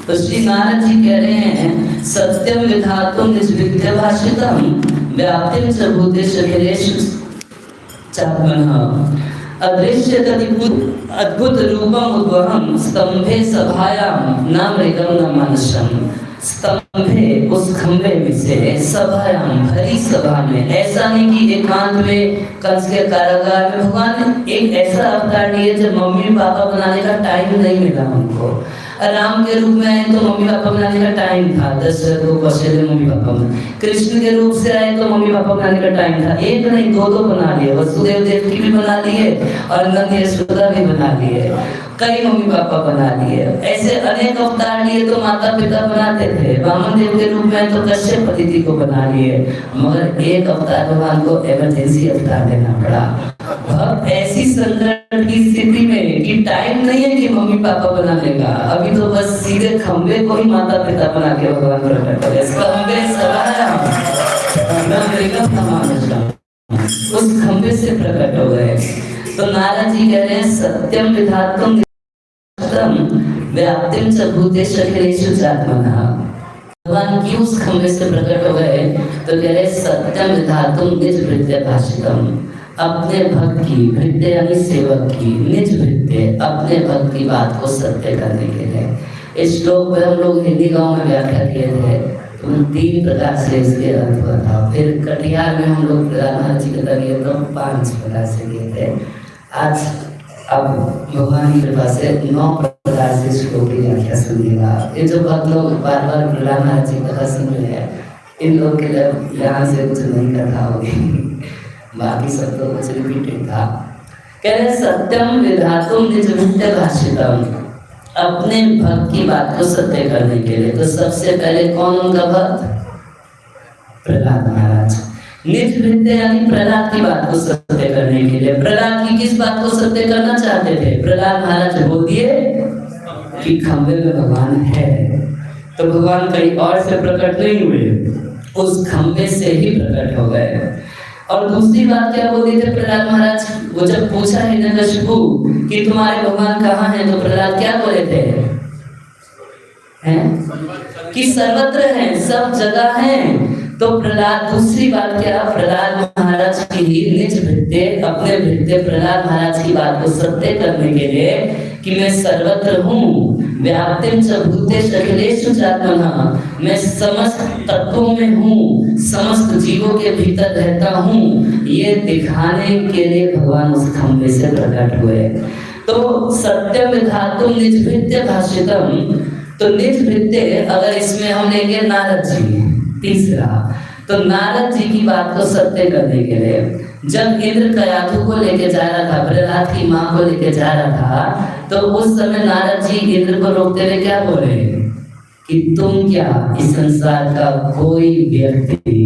तो श्री नारद जी कह रहे हैं सत्यम विधातुम निजविद्य भाषितम व्याप्तिम च भूतेश अखिलेषु चात्मनः अदृश्य अद्भुत रूपम उद्वहम स्तंभे सभायाम न मृगम न मानसम। स्तंभे उस खंभे में से सभायाम भरी सभा में, ऐसा नहीं कि एकांत में कंस के कारागार में, भगवान एक ऐसा अवतार लिए जब मम्मी पापा बनाने का टाइम नहीं मिला उनको। राम के रूप में आए तो मम्मी पापा बनाने का टाइम था, दशरथ को कौशल्य मम्मी पापा बना। कृष्ण के रूप से आए तो मम्मी पापा बनाने का टाइम था, एक नहीं दो बना लिए, वसुदेव देवकी भी बना लिए और नंद यशोदा भी बना लिए, कई मम्मी पापा बना लिए। ऐसे अनेक अवतार लिए तो माता पिता बनाते थे। वामन देव के रूप में तो कश्यप अदिति को बना लिए, मगर एक अवतार भगवान को इमरजेंसी अवतार लेना पड़ा। भक्त ऐसी संकट की स्थिति में कि टाइम नहीं है कि मम्मी पापा बनाने का, अभी तो बस सीधे खंबे को ही माता पिता बना के भगवान प्रकट हो गए। खंबे उस खंबे से प्रकट हो गए। तो नारद जी कह रहे हैं सत्यम विधातुम व्याप्तिम च भूतेश अखिलेषु चात्मनः। भगवान क्यों उस खंबे से प्रकट हो गए? तो कह रहे सत्यम विधातुम निज भृत्य भाषितम, अपने भक्त की, भृत्य यानी सेवक की, निज भृत्य अपने भक्त की बात को सत्य करने के लिए। इस श्लोक में हम लोग हिंदी गांव में व्याख्या किए थे, तो 3 प्रकार से इसके अर्थ हुआ था। फिर कटिहार में हम लोग महाराज जी के तरीके तो 5 प्रकार से किए थे। आज अब भगवान की कृपा से 9 प्रकार से श्लोक की व्याख्या सुनिएगा। ये जो भक्त लोग बार बार प्रहलाद महाराज जी कथा सुन रहे हैं, इन लोग के लिए यहाँ से कुछ नहीं कथा होगी, बाकी सब तो कुछ रिपीटेड था। कह रहे सत्यम विधातुम निज भृत्य भाषितम, अपने भक्त की बात को सत्य करने के लिए। तो सबसे पहले कौन उनका भक्त? प्रहलाद महाराज। निज भृत्य यानी प्रहलाद की बात को सत्य करने के लिए। प्रहलाद की किस बात को सत्य करना चाहते थे? प्रहलाद महाराज बोल दिए कि खंबे में भगवान है, तो भगवान कहीं और से प्रकट नहीं हुए, उस खंबे से ही प्रकट हो गए। और दूसरी बात क्या बोली थे प्रहलाद महाराज? वो जब पूछा हिरण्यकशिपु कि तुम्हारे भगवान कहाँ हैं, तो प्रहलाद क्या बोले थे? हैं कि सर्वत्र हैं, सब जगह हैं। तो प्रहलाद दूसरी बात क्या? प्रहलाद महाराज की निज भृत्य, अपने भृत्य प्रहलाद महाराज की बात को सत्य करने के लिए कि मैं सर्वत्र हूँ, व्याप्तिम च भूतेषु अखिलेषु चात्मनः, मैं समस्त तत्वों में हूँ, समस्त जीवों के भीतर रहता हूँ, ये दिखाने के लिए भगवान उस खंबे से प्रकट हुए। तो सत्यम विधातुम निज भृत्य भाषितम, तो निज भृत्य अगर इसमें हम लेंगे नारद जी, तीसरा, तो नारद जी की बात को सत्य करने के लिए जब इंद्र कयाधु को लेके जा रहा था, प्रहलाद की माँ को लेके जा रहा था, तो उस समय नारद जी इंद्र को रोकते हुए क्या बोले कि तुम क्या, इस संसार का कोई व्यक्ति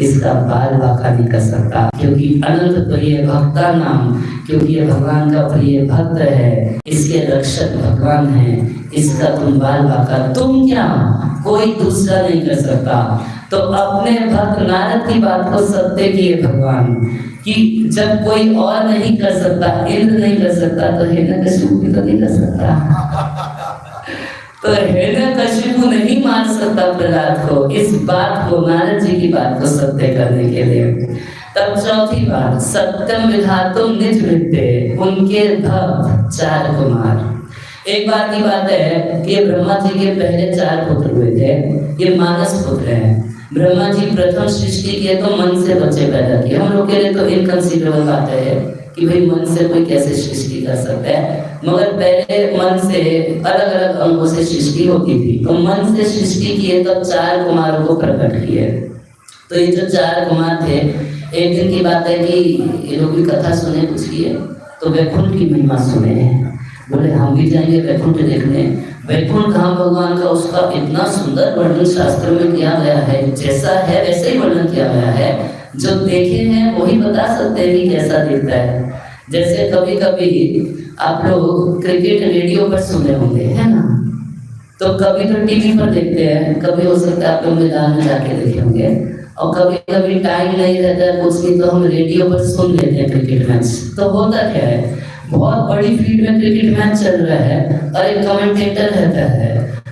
इसका बाल बाका नहीं कर सकता, क्योंकि अनंत प्रिय भक्ता नाम, क्योंकि ये भगवान का प्रिय भक्त है, इसके रक्षक भगवान है, इसका तुम बाल बाका तुम क्या, कोई दूसरा नहीं कर सकता। तो अपने भक्त नारद की बात को सत्य किए भगवान कि जब कोई और नहीं कर सकता, इंद्र नहीं कर सकता, तो हिरण्यकशिपु भी तो नहीं कर सकता। तो हिरण्यकशिपु नहीं मार सकता प्रहलाद को। इस बात को, नारद जी की बात को सत्य करने के लिए। तब चौथी बात, सत्यम विधातुम निज भृत्य, उनके भक्त 4 कुमार। एक बार की बात है कि ब्रह्मा जी के पहले 4 पुत्र हुए थे, ये मानस पुत्र हैं। ब्रह्मा जी प्रथम सृष्टि किए तो मन से बच्चे पैदा किए। हम लोग के लिए तो इनकंसीडरेबल बात है कि भाई मन से कोई कैसे सृष्टि कर सकता है, मगर पहले मन से अलग अलग अंगों से सृष्टि होती थी। तो मन से सृष्टि किए तब 4 कुमारों को प्रकट किए। तो ये जो 4 कुमार थे, एक दिन की बात है कि ये लोग भी कथा सुने, कुछ किए तो वैकुंठ की महिमा सुने, बोले हम भी जाएंगे वैकुंठ देखने। वैकुंठ धाम भगवान का, उसका इतना सुंदर वर्णन शास्त्र में किया गया है, जैसा है वैसे ही वर्णन किया गया है। जो देखे हैं वही बता सकते हैं कि कैसा दिखता है। जैसे कभी कभी आप लोग क्रिकेट रेडियो पर सुने होंगे, है ना, तो कभी तो टीवी पर देखते हैं, कभी हो सकता है आप लोग मैदान में जाके देखे होंगे, और कभी कभी टाइम नहीं रहता है कुछ भी, तो हम रेडियो पर सुन लेते हैं क्रिकेट मैच। तो होता क्या है, बहुत बड़ी फील्ड में क्रिकेट मैच चल रहा है और एक कमेंटेटर रहता है,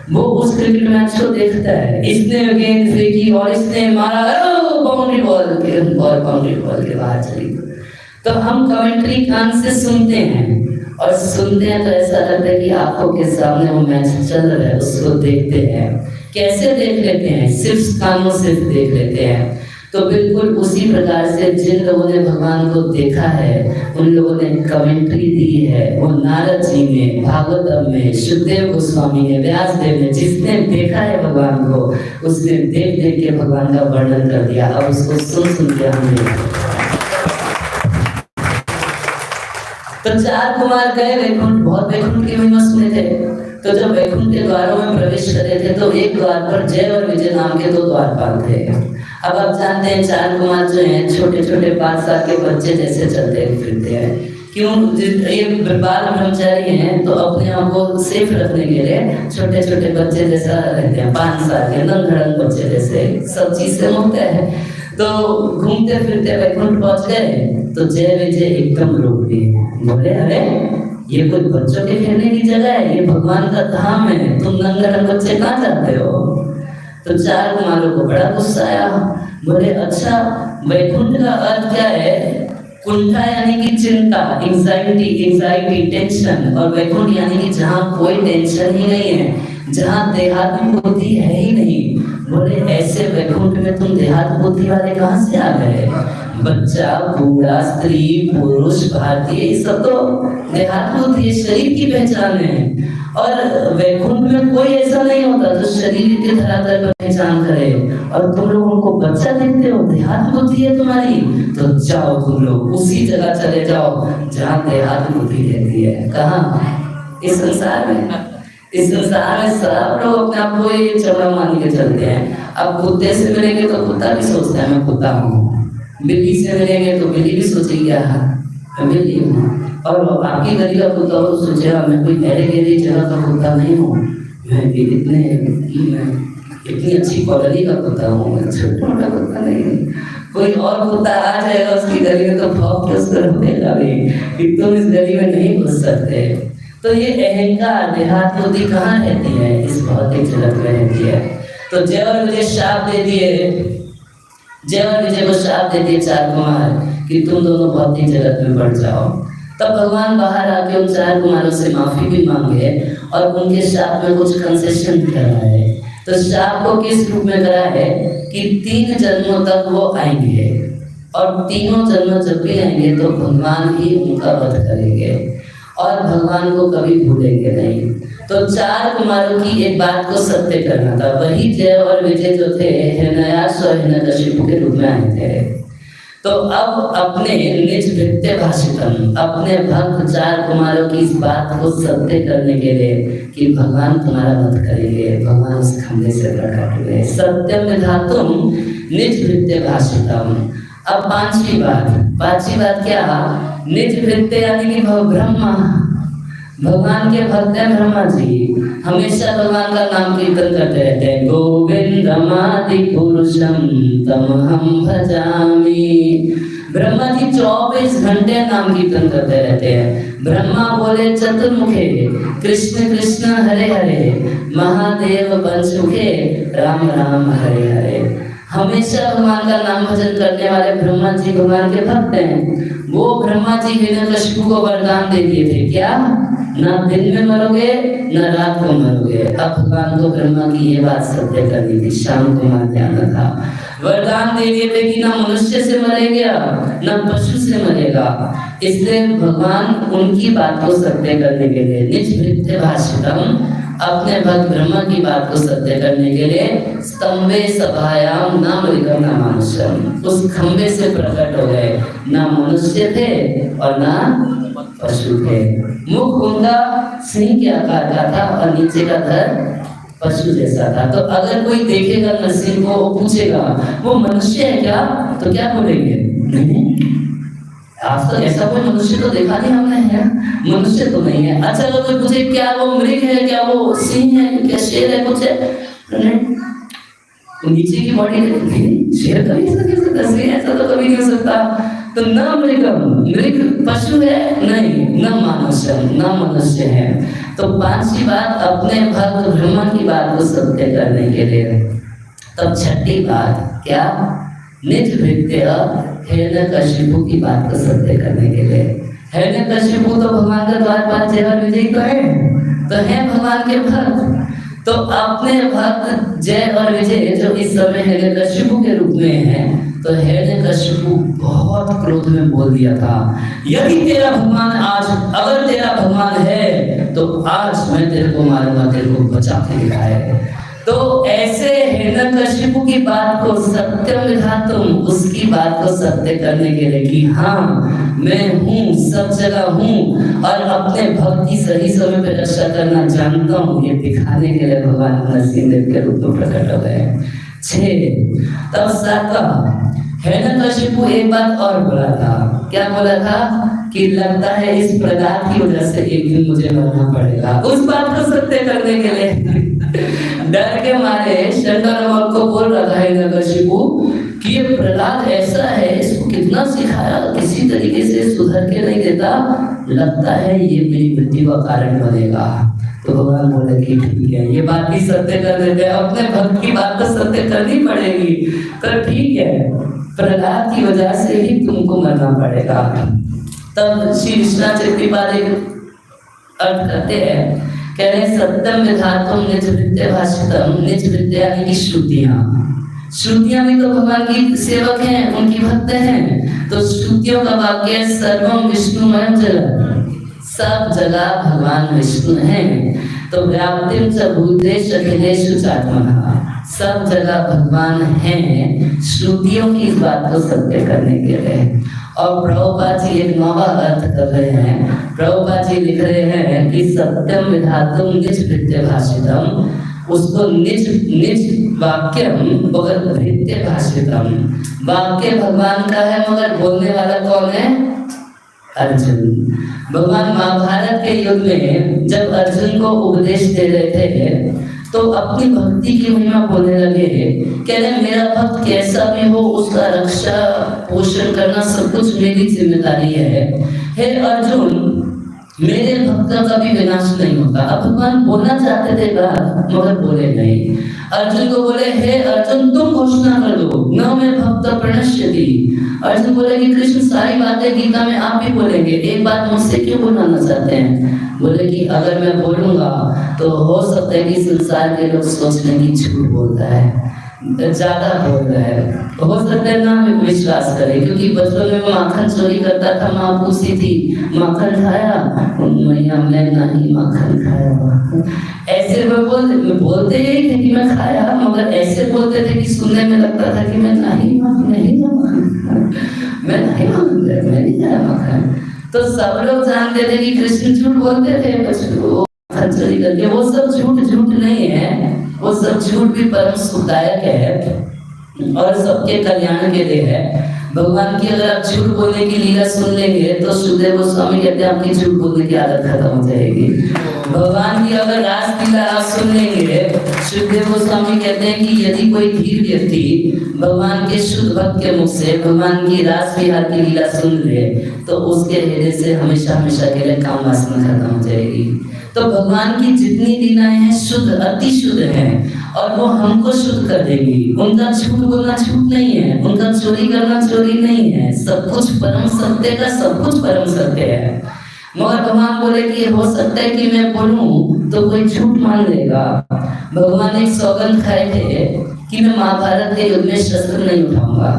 वो उस क्रिकेट मैच को देखता है, इसने गेंद फेंकी और इसने मारा, बाउंड्री बॉल के और बाउंड्री बॉल के बाहर चली। तो हम कमेंट्री कान से सुनते हैं और सुनते हैं तो ऐसा लगता है कि आंखों के सामने वो मैच चल रहा है, उसको देखते हैं। कैसे देख लेते हैं? सिर्फ कानों से देख लेते हैं। तो बिल्कुल उसी प्रकार से जिन लोगों ने भगवान को देखा है उन लोगों ने कमेंट्री दी है। वो नारद जी ने, भागवतम में, सुखदेव गोस्वामी ने, व्यास देव ने, जिसने देखा है भगवान को उसने देख देख के भगवान का वर्णन कर दिया। अब उसको सुन सुन के हमने तो चार कुमार गए वैकुंठ, बहुत वैकुंठ की महिमा सुने थे। तो जब वैकुंठ के द्वारों में प्रवेश कर रहे थे तो एक द्वार पर जय और विजय नाम के 2 द्वारपाल थे। अब आप जानते हैं चार कुमार जो हैं छोटे छोटे 5 साल के बच्चे जैसे चलते फिरते हैं। क्यों? ये बाल ब्रह्मचारी हैं तो अपने आप को सेफ रखने के लिए छोटे छोटे बच्चे जैसा रहते हैं, 5 साल के नन्हे बच्चे जैसे, सब चीज से मुक्त है। तो घूमते फिरते वैकुंठ पहुंच गए तो जय विजय एकदम रुक गए। बोले अरे ये कोई बच्चों के खेलने की जगह है, ये भगवान का धाम है, तुम नंगे बच्चे कहाँ जाते हो? तो चार कुमारों को बड़ा गुस्सा आया। बोले अच्छा वैकुंठ का अर्थ क्या है? कुंठा यानी कि चिंता, एंजाइटी, टेंशन, और वैकुंठ यानी कि जहाँ कोई टेंशन ही नहीं है, जहाँ देहात्म बुद्धि है ही नहीं। बोले ऐसे वैकुंठ में तुम देहात्म बुद्धि वाले कहाँ से आ गए? बच्चा, बूढ़ा, स्त्री, पुरुष, भारतीय, ये सब तो देहात्म बुद्धि शरीर की पहचान है। और वैकुंठ में कोई ऐसा नहीं होता जो शरीर के धरातल पर पहचान करे, और तुम लोग उनको बच्चा देखते हो, देहात्म बुद्धि है तुम्हारी, तो जाओ तुम लोग उसी जगह चले जाओ जहाँ देहात्म बुद्धि रहती है। कहाँ? इस संसार में। इस संसार में सब लोग अपने आप को ये चबड़ा मान के चलते हैं। अब कुत्ते से मिलेंगे तो कुत्ता भी सोचता है मैं कुत्ता हूँ, बिल्ली से मिलेंगे तो बिल्ली भी सोचेगी मैं बिल्ली हूँ, और आपकी गली का कुत्ता हो तो सोचेगा मैं कोई गहरे गहरी जगह का कुत्ता नहीं हूँ, मैं इतनी अच्छी क्वालिटी का कुत्ता हूँ, मैं छोटा मोटा कुत्ता नहीं हूँ। कोई और कुत्ता आ जाएगा उसकी गली में तो भौंक के उसको रोकेगा भी कि तुम इस गली में नहीं घुस सकते। तो ये अहंकार, देहात्म बुद्धि कहाँ रहती है? इस भौतिक जगत में रहती है। तो जय और विजय शाप दे दिए, जय और विजय को शाप दे दिए चार कुमार कि तुम दोनों भौतिक जगत में बढ़ जाओ। तब भगवान बाहर आके उन चार कुमारों से माफी भी मांगे और उनके शाप में कुछ कंसेशन करा है। तो शाप को किस रूप में करा है कि 3 जन्मों तक वो आएंगे, और तीनों जन्म जब भी आएंगे तो भगवान ही उनका वध करेंगे और भगवान को कभी भूलेंगे नहीं। तो चार कुमारों की एक बात को सत्य करना था। वही जय और विजय जो थे हिरण्याक्ष और हिरण्यकशिपु के रूप में आए थे। तो अब अपने निज भृत्य भाषितम, अपने भक्त चार कुमारों की इस बात को सत्य करने के लिए कि भगवान तुम्हारा वध करेंगे, भगवान उस खंभे से प्रकट हुए। सत्यम विधातुम निज भृत्य भाषितम। अब पांचवी बात क्या? निज भृत्य यानी कि ब्रह्मा, भगवान के भक्त हैं ब्रह्मा जी, हमेशा भगवान का नाम कीर्तन करते रहते हैं। गोविंदमादि पुरुषम तमहम भजामि। ब्रह्मा जी 24 घंटे नाम कीर्तन करते रहते हैं। ब्रह्मा बोले चतुर्मुखे, कृष्ण कृष्ण हरे हरे, महादेव पंचमुखे, राम राम हरे हरे। हमेशा भगवान का नाम भजन करने वाले ब्रह्मा जी भगवान के भक्त हैं। वो ब्रह्मा जी हिरण्यकशिपु को वरदान दे दिए थे, क्या? ना दिन में मरोगे ना रात को मरोगे। अब भगवान को ब्रह्मा की ये बात सत्य करनी थी, शाम को मान जाना था। वरदान दे दिए थे कि ना मनुष्य से मरेगा ना पशु से मरेगा। इसलिए भगवान उनकी बात को सत्य करने के लिए निज भृत्य भाषितम, अपने भक्त ब्रह्मा की बात को सत्य करने के लिए स्तंभे सभायाम ना मृगम ना मनुष्यम, उस खंबे से प्रकट हो गए। ना मनुष्य थे और ना पशु थे। मुख उनका सिंह के आकार का था और नीचे का धड़ पशु जैसा था। तो अगर कोई देखेगा नरसिंह को, वो पूछेगा वो मनुष्य है क्या? तो क्या बोलेंगे? नहीं, आज तक ऐसा कोई मनुष्य तो देखा नहीं हमने, है मनुष्य तो नहीं है। अच्छा अगर कोई पूछे क्या वो मृग है, क्या वो सिंह है, क्या शेर है, कुछ है? नीचे की बॉडी शेर कभी ऐसा तो कभी नहीं हो सकता। तो न मृगम, मृग पशु है नहीं, न मनुष्य है। तो पांचवी बात अपने भक्त ब्रह्मा की बात को सत्य करने के लिए। तब छठी बात क्या, निज भृत्य हिरण्यकशिपु की बात को सत्य करने के लिए। हिरण्यकशिपु तो भगवान का द्वारपाल जय और विजय तो है भगवान के भक्त। तो अपने भक्त जय और विजय जो इस समय हिरण्यकशिपु के रूप में है, तो हिरण्यकशिपु बहुत क्रोध में बोल दिया था, यदि तेरा भगवान आज, अगर तेरा भगवान है तो आज मैं तेरे को मारूंगा, तेरे को बचा के दिखाए। तो ऐसे हिरण्यकशिपु की बात को सत्य विधातुम, उसकी बात को सत्य करने के लिए कि हाँ मैं हूँ, सब जगह हूँ और अपने भक्त की सही समय पे रक्षा करना जानता हूँ, ये दिखाने के लिए भगवान नरसिंहदेव के रूप में प्रकट हो गए। 6 तब सातवा, हिरण्यकशिपु एक बात और बोला था, क्या बोला था कि लगता है इस प्रहलाद की वजह से एक दिन मुझे मरना पड़ेगा। उस बात को सत्य करने के लिए डर के मारे शंकर को बोल रहा था हिरण्यकशिपु कि ये प्रहलाद ऐसा है, इसको कितना सिखाया, किसी तरीके से सुधर के नहीं देता, लगता है ये मेरी मृत्यु का कारण बनेगा। तो भगवान बोले कि ठीक है, ये बात भी सत्य कर देते हैं, अपने भक्त की बात तो सत्य करनी पड़ेगी। तो ठीक है, प्रहलाद की वजह से ही तुमको मरना पड़ेगा। तब श्री विश्वनाथ कृपाल अर्थ करते हैं, कह रहे सत्यम विधातुम निज विद्या भाषितम, निज विद्या यानी श्रुतियां। श्रुतियां भी तो भगवान की सेवक हैं, उनकी भक्त हैं। तो श्रुतियों का वाक्य सर्वम विष्णुमयम जगत, सब जगह भगवान विष्णु हैं। तो व्याप्तिम च भूतेषु अखिलेषु चात्मनः, सब जगह भगवान हैं, श्रुतियों की इस बात को सत्य करने के लिए। और प्रभुपाद जी एक नवा अर्थ कर रहे हैं। प्रभुपाद जी लिख रहे हैं कि सत्यम विधातुम निज भृत्य भाषितम, उसको निज निज वाक्यम मगर भृत्य भाषितम, वाक्य भगवान का है मगर बोलने वाला कौन है? अर्जुन। भगवान महाभारत के युद्ध में जब अर्जुन को उपदेश दे रहे थे तो अपनी भक्ति की महिमा बोलने लगे, कह रहे मेरा भक्त कैसा भी हो उसका रक्षा पोषण करना सब कुछ मेरी जिम्मेदारी है। हे अर्जुन, मेरे भक्त का कभी विनाश नहीं होता। अब भगवान बोलना चाहते थे बात मगर बोले नहीं। अर्जुन को बोले हे अर्जुन तुम घोषणा कर दो, न मैं भक्त प्रणश्यति। अर्जुन बोले कि कृष्ण सारी बातें गीता में आप भी बोलेंगे, एक बात मुझसे क्यों बोलना चाहते हैं? बोले कि अगर मैं बोलूंगा तो हो सकता है कि संसार के लोग सोच लें कि झूठ बोलता है, ज्यादा बोल रहा है, हो सकता है ना विश्वास करे। क्योंकि बचपन में माखन चोरी करता था, माँ पूछती थी माखन खाया, मैया मैं नहीं माखन खाया। ऐसे में बोलते ही थे कि मैं खाया, मगर ऐसे बोलते थे कि सुनने में लगता था कि मैं नहीं माखन मैं नहीं खाया माखन। तो सब लोग जानते थे कि कृष्ण झूठ बोलते थे, माखन चोरी करके। वो सब झूठ नहीं है, वो सब झूठ भी परम सुखदायक है और सबके कल्याण के लिए है। भगवान की अगर आप झूठ बोलने की लीला सुन लेंगे तो सुखदेव गोस्वामी कहते हैं आपकी झूठ बोलने की आदत खत्म हो जाएगी। भगवान की अगर रास लीला आप सुन लेंगे, सुखदेव गोस्वामी कहते हैं कि यदि कोई धीर व्यक्ति भगवान के शुद्ध भक्त के मुख से भगवान की रास विहार की लीला सुन ले तो उसके हृदय से हमेशा हमेशा के लिए काम वासना खत्म हो जाएगी। तो भगवान की जितनी लीलाएं हैं शुद्ध, अति शुद्ध हैं और वो हमको शुद्ध कर देगी। उनका झूठ बोलना झूठ नहीं है, उनका चोरी करना चोरी नहीं है, सब कुछ परम सत्य का, सब कुछ परम सत्य है। मगर भगवान बोले कि हो सकता है कि मैं बोलूं तो कोई झूठ मान लेगा। भगवान एक सौगंध खाए थे कि मैं महाभारत के युद्ध में शस्त्र नहीं उठाऊंगा।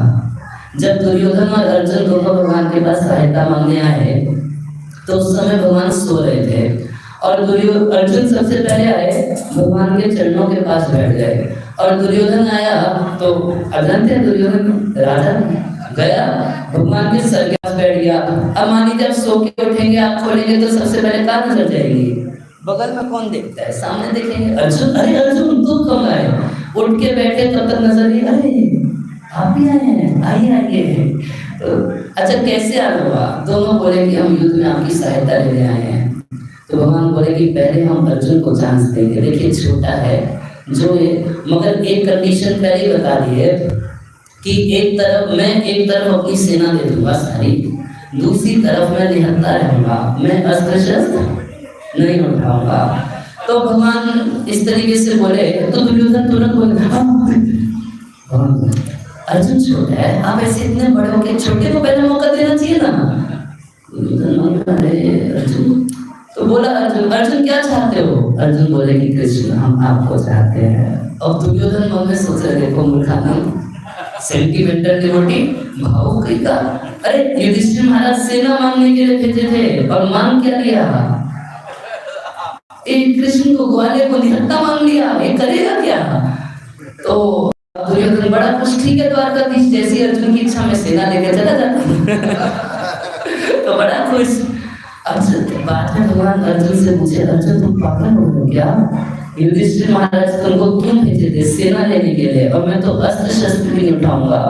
जब दुर्योधन और अर्जुन दोनों भगवान के पास सहायता मांगने आए तो उस समय भगवान सो रहे थे और अर्जुन सबसे पहले आए, भगवान के चरणों के पास बैठ गए और दुर्योधन आया तो अजंत है दुर्योधन राजा गया भगवान के सर के पास बैठ गया। अब मान लीजिए आप सो के उठेंगे, आप खोलेंगे तो सबसे पहले कहाँ नजर जाएगी? बगल में कौन देखता है? सामने देखेंगे अर्जुन, अरे अर्जुन तुम कब आए? उठ के बैठे तब तक नजर नहीं, अरे आप भी आए हैं, आइए। तो अच्छा कैसे आ हुआ? दोनों बोले कि हम युद्ध में आपकी सहायता लेने आए हैं। तो भगवान बोले कि पहले हम अर्जुन को चांस देंगे, देखिए छोटा है जो मगर एक कंडीशन पहले बता दी है कि एक तरफ अपनी सेना दे दूंगा सारी, दूसरी तरफ मैं निहत्था रहूंगा, मैं अस्त्र शस्त्र नहीं उठाऊंगा। तो भगवान इस तरीके से बोले तो दुर्योधन तुरंत बोले अर्जुन छोटा है, आप ऐसे इतने बड़े हो के छोटे को पहले मौका देना चाहिए ना। दुर्योधन अरे अर्जुन, तो बोला अर्जुन क्या चाहते हो? अर्जुन बोले कि कृष्ण हम आपको चाहते हैं। अब दुर्योधन मन में सोच रहे देखो मूर्खानंद, सेंटिमेंटल डिवोटी, भावुक का। अरे युधिष्ठिर महाराज सेना मांगने के लिए भेजे थे और मांग क्या लिया? एक कृष्ण को ग्वाले को निहत्था मांग लिया, ये करेगा क्या? तो दुर्योधन बड़ा खुश, ठीक है द्वारकाधीश जैसी अर्जुन की इच्छा में सेना लेकर चला जाता। तो बड़ा खुश। अर्जुन बाद में भगवान अर्जुन से पूछे, अर्जुन तुम पागल हो गए क्या? युधिष्ठिर महाराज तुमको क्यों भेजे थे सेना लेने के लिए, और मैं तो अस्त्र शस्त्र भी नहीं उठाऊंगा,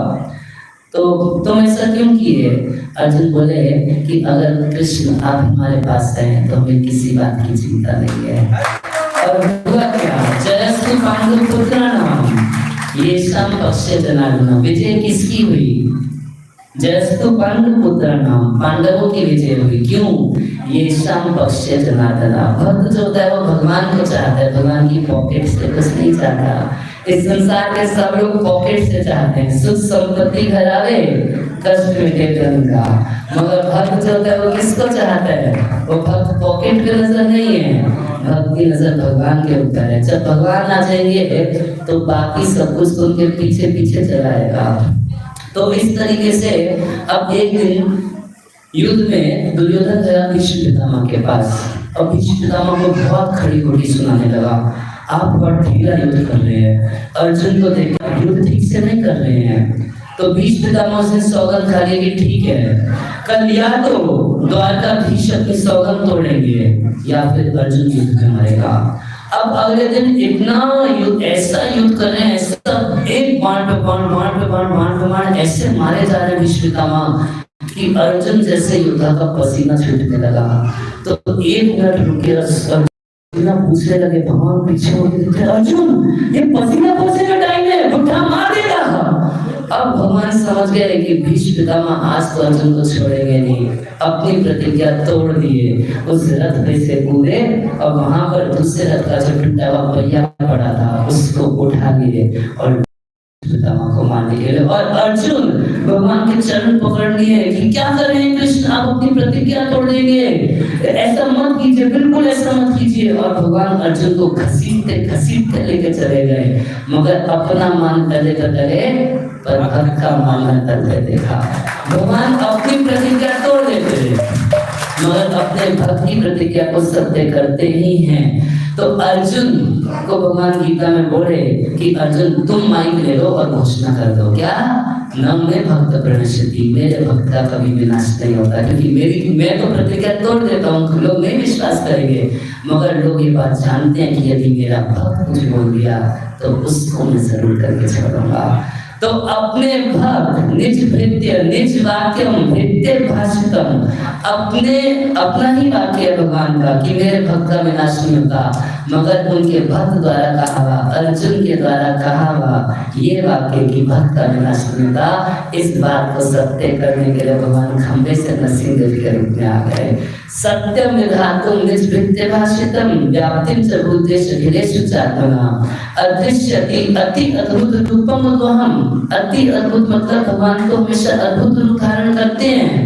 तो तुम ऐसा क्यों किए? अर्जुन बोले कि अगर कृष्ण आप हमारे पास हैं तो हमें किसी बात की चिंता नहीं है। और हुआ क्या? जयस्तु पांडु पुत्राणाम येषां पक्षे जनार्दन। विजय किसकी हुई? जयस्तु पांडु पुत्राणाम, पांडवों की विजय हुई। क्यों? येषां पक्षे जनार्दन। भक्त जो होता है वो भगवान को चाहता है, भगवान की पॉकेट से कुछ नहीं चाहता। इस संसार के सब लोग पॉकेट से चाहते हैं, सुख संपत्ति घर आवे कष्ट मिटे जन का, मगर भक्त जो होता है वो किसको चाहता है? वो भक्त पॉकेट पे नजर नहीं है, भक्त की नजर भगवान के ऊपर है। जब भगवान आ जाएंगे तो बाकी सब कुछ उनके पीछे पीछे चलाएगा। तो इस तरीके से अब एक दिन युद्ध में दुर्योधन गया भीष्म पितामह के पास, और भीष्म पितामह को बहुत खड़ी खोटी सुनाने लगा, आप बहुत ढीला युद्ध कर रहे हैं, अर्जुन को देखा युद्ध ठीक से नहीं कर रहे हैं। तो भीष्म पितामह से सौगंध खा लिए कि ठीक है, कल या तो द्वारकाधीश अपनी सौगंध तोड़ेंगे या फिर अर्जुन युद्ध में मरेगा। अब अगले दिन इतना युद्ध, ऐसा युद्ध कर रहे हैं, सब एक बाण पे बाण ऐसे मारे जा रहे हैं भीष्म पितामह कि अर्जुन जैसे योद्धा का पसीना छूटने लगा। तो एक मिनट रुके, पसीना पूछने लगे, भगवान पीछे होते अर्जुन ये पसीना पूछने का टाइम है, बुढ़ा मार देगा। अब भगवान समझ गए कि भीष्म पितामह आज तो अर्जुन को छोड़ेंगे नहीं, अपनी प्रतिज्ञा तोड़ दिए, उस रथ पे से कूदे और वहां पर दूसरे रथ का जो टूटा हुआ पहिया पड़ा था उसको उठा लिए और पितामह को मारने के लिए। और अर्जुन भगवान के चरण पकड़ लिए कि क्या कर रहे हैं कृष्ण, आप अपनी प्रतिज्ञा तोड़ देंगे, ऐसा मत कीजिए, बिल्कुल ऐसा मत कीजिए। और भगवान अर्जुन को घसीटते घसीटते लेके चले गए, मगर अपना मान तले तो तले पर भक्त का मान तले देखा। भगवान अपनी प्रतिज्ञा तोड़ देते मगर अपने भक्त की प्रतिज्ञा को सत्य करते ही हैं। तो अर्जुन को भगवान गीता में बोले कि अर्जुन तुम माइक ले लो और घोषणा कर दो, क्या न मैं भक्त प्रणश्यति, मेरे भक्त का कभी विनाश नहीं होता, क्योंकि मैं तो प्रतिज्ञा तोड़ देता हूँ, लोग नहीं विश्वास करेंगे, मगर लोग ये बात जानते हैं कि यदि मेरा भक्त कुछ बोल दिया तो उसको मैं जरूर करके छोड़ूंगा। तो अपने भक्त निज भृत्य निज वाक्यम भृत्य भाषितम, अपना ही वाक्य है भगवान का कि मेरे भक्त का विनाश नहीं होता, मगर उनके भक्त द्वारा कहा हुआ, अर्जुन के द्वारा कहा हुआ ये वाक्य कि भक्त का विनाश नहीं होता, इस बात को सत्य करने के लिए भगवान खंबे से नरसिंह के रूप में आ गए। सत्यम विधातुम निज भृत्य भाषितम व्याप्तिम च भूतेषु अखिलेषु चात्मना अदृश्यति अति अद्भुत रूपम उद्वहम। अति अद्भुत मतलब भगवान को हमेशा अद्भुत रूप धारण करते हैं,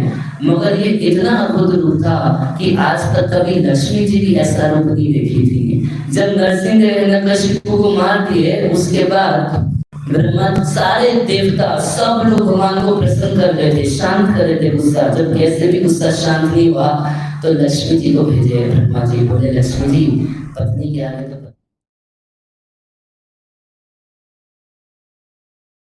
मगर ये इतना अद्भुत रूप था कि आज तक कभी लक्ष्मी जी भी ऐसा रूप नहीं देखी थी। जब नरसिंह हिरण्यकशिपु को मार दिए उसके बाद ब्रह्मा सारे देवता सब लोग भगवान को प्रसन्न कर रहे थे, शांत कर रहे थे गुस्सा। जब कैसे भी गुस्सा शांत नहीं हुआ तो लक्ष्मी जी को भेजे। ब्रह्मा जी बोले लक्ष्मी जी पत्नी क्या है तो